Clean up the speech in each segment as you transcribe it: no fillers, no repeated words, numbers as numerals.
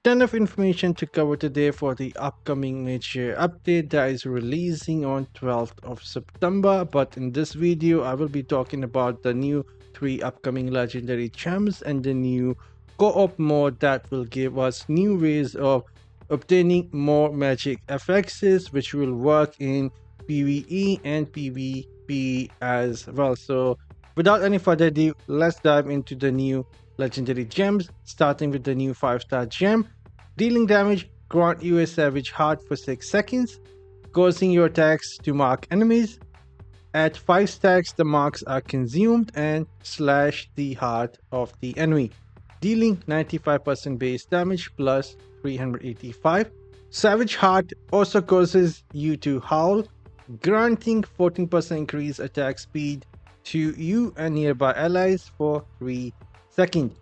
Ton of information to cover today for the upcoming major update that is releasing on 12th of September. But in this video, I will be talking about the new 3 upcoming legendary gems and the new co-op mode that will give us new ways of obtaining more magic effects, which will work in PvE and PvP as well. So without any further ado, let's dive into the new legendary gems, starting with the new 5-star gem. Dealing damage, grant you a savage heart for 6 seconds, causing your attacks to mark enemies. At 5 stacks, the marks are consumed and slash the heart of the enemy, dealing 95% base damage plus 385. Savage Heart also causes you to howl, granting 14% increased attack speed to you and nearby allies for 3 seconds.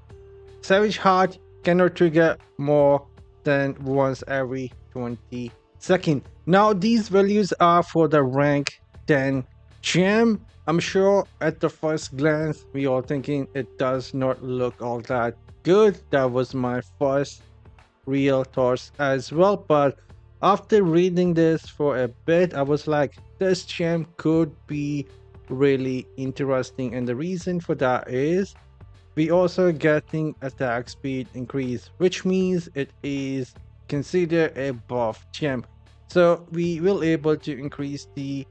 Savage Heart cannot trigger more than once every 20 seconds. Now these values are for the rank 10 gem. I'm sure at the first glance we are thinking it does not look all that good. That was my first real thoughts as well, but after reading this for a bit I was like, this gem could be really interesting, and the reason for that is we also getting attack speed increase, which means it is considered a buff gem. So we will able to increase the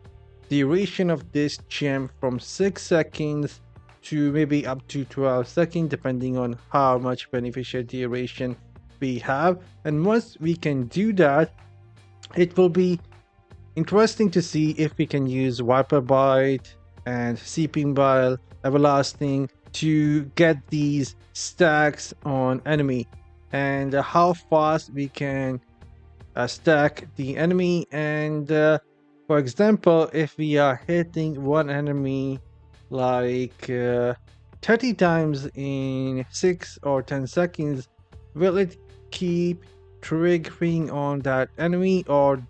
duration of this gem from 6 seconds to maybe up to 12 seconds, depending on how much beneficial duration we have. And once we can do that, it will be interesting to see if we can use Viper Bite and Seeping Bile, Everlasting to get these stacks on enemy, and how fast we can stack the enemy. And for example, if we are hitting one enemy like 30 times in 6 or 10 seconds, will it keep triggering on that enemy, or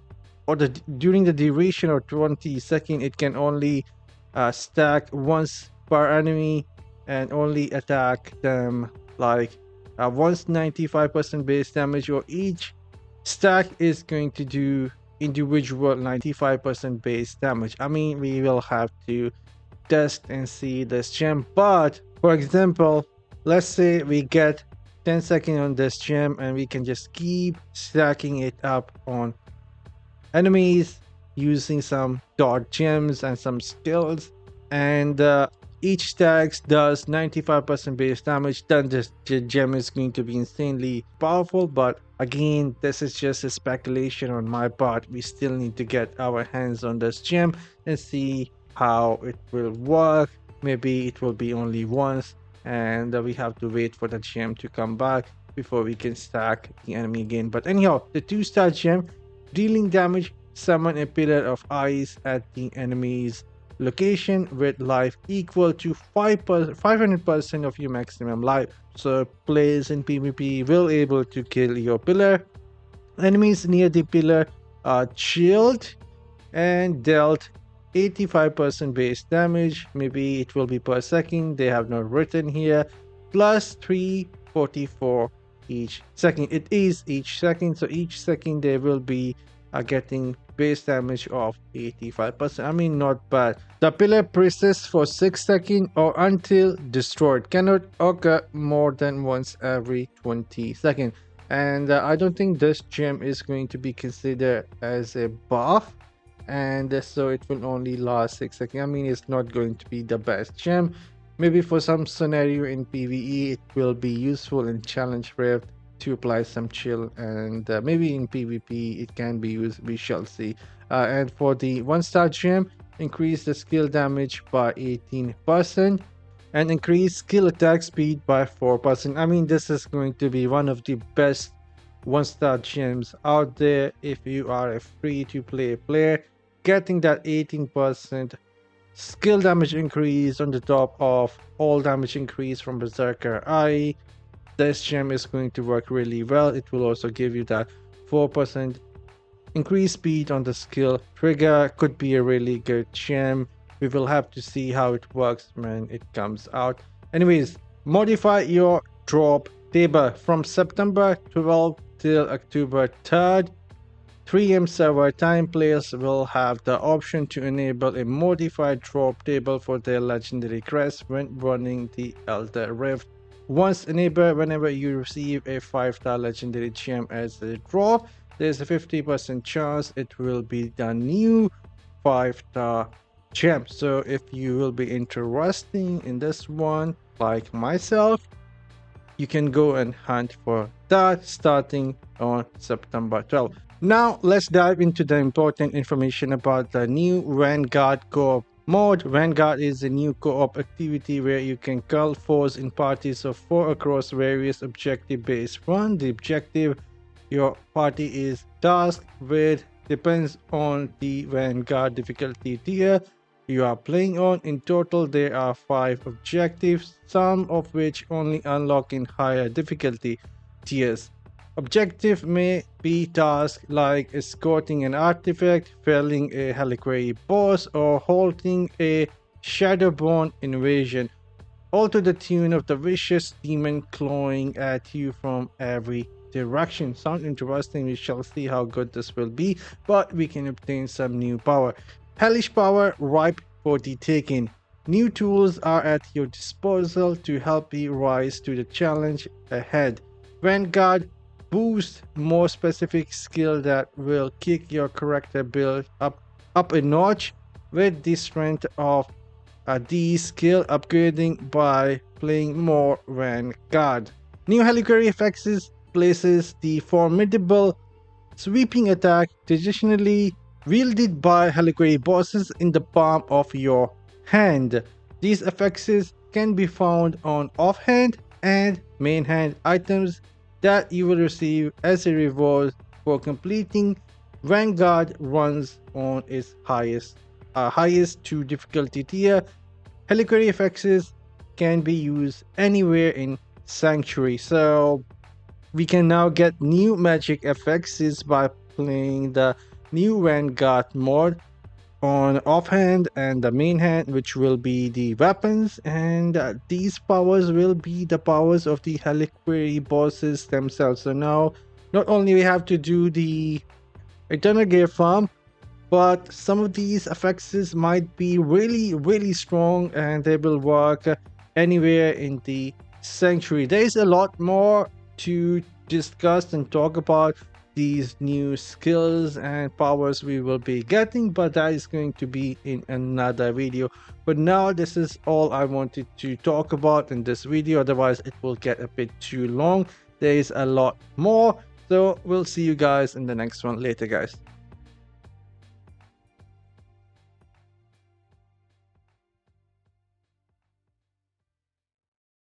during the duration of 20 seconds it can only stack once per enemy and only attack them like once 95% base damage, or each stack is going to do individual 95% base damage. I mean, we will have to test and see this gem, but for example, let's say we get 10 seconds on this gem and we can just keep stacking it up on enemies using some dot gems and some skills, and each stack does 95% base damage, then this gem is going to be insanely powerful. But again, this is just a speculation on my part. We still need to get our hands on this gem and see how it will work. Maybe it will be only once, and we have to wait for the gem to come back before we can stack the enemy again. But anyhow, the 2-star gem, dealing damage, summon a pillar of ice at the enemy's location with life equal to 500% of your maximum life. So players in PvP will able to kill your pillar. Enemies near the pillar are chilled and dealt 85% base damage. Maybe it will be per second, they have not written here, plus 344 each second. It is each second, so each second they will be getting base damage of 85%. I mean, not bad. The pillar persists for 6 seconds or until destroyed, cannot occur more than once every 20 seconds. And I don't think this gem is going to be considered as a buff, and so it will only last 6 seconds. I mean, it's not going to be the best gem. Maybe for some scenario in PvE it will be useful in challenge rift to apply some chill, and maybe in PvP it can be used, we shall see. And for the 1-star gem, increase the skill damage by 18% and increase skill attack speed by 4%. I mean, this is going to be one of the best 1-star gems out there if you are a free to play player. Getting that 18% skill damage increase on the top of all damage increase from Berserker Eye, this gem is going to work really well. It will also give you that 4% increased speed on the skill trigger. Could be a really good gem. We will have to see how it works when it comes out. Anyways, modify your drop table from September 12th till October 3rd. 3M server time. Players will have the option to enable a modified drop table for their legendary crest when running the Elder Rift. Once enabled, whenever you receive a 5-star legendary gem as a drop, there's a 50% chance it will be the new 5-star gem. So if you will be interested in this one, like myself, you can go and hunt for that starting on September 12th. Now let's dive into the important information about the new Vanguard co-op mode. Vanguard is a new co-op activity where you can call foes in parties of 4 across various objective-based runs. The objective your party is tasked with depends on the Vanguard difficulty tier you are playing on. In total, there are 5 objectives, some of which only unlock in higher difficulty tiers. Objective may be tasks like escorting an artifact, felling a reliquary boss, or halting a Shadowborn invasion, all to the tune of the vicious demon clawing at you from every direction. Sound interesting. We shall see how good this will be, but we can obtain some new power. Hellish power ripe for the taking. New tools are at your disposal to help you rise to the challenge ahead. Vanguard boosts more specific skill that will kick your character build up a notch with the strength of the skill upgrading by playing more Vanguard. New Reliquary effects places the formidable sweeping attack traditionally wielded by Reliquary bosses in the palm of your hand. These effects can be found on offhand and main hand items that you will receive as a reward for completing Vanguard runs on its highest 2 difficulty tier. Reliquary effects can be used anywhere in Sanctuary, so we can now get new magic effects by playing the new Vanguard mod on offhand and the main hand, which will be the weapons, and these powers will be the powers of the Reliquary bosses themselves. So now not only we have to do the Eternal Gear farm, but some of these effects might be really strong and they will work anywhere in the Sanctuary. There is a lot more to discuss and talk about these new skills and powers we will be getting, but that is going to be in another video. But now this is all I wanted to talk about in this video, otherwise it will get a bit too long. There is a lot more, so we'll see you guys in the next one later, guys.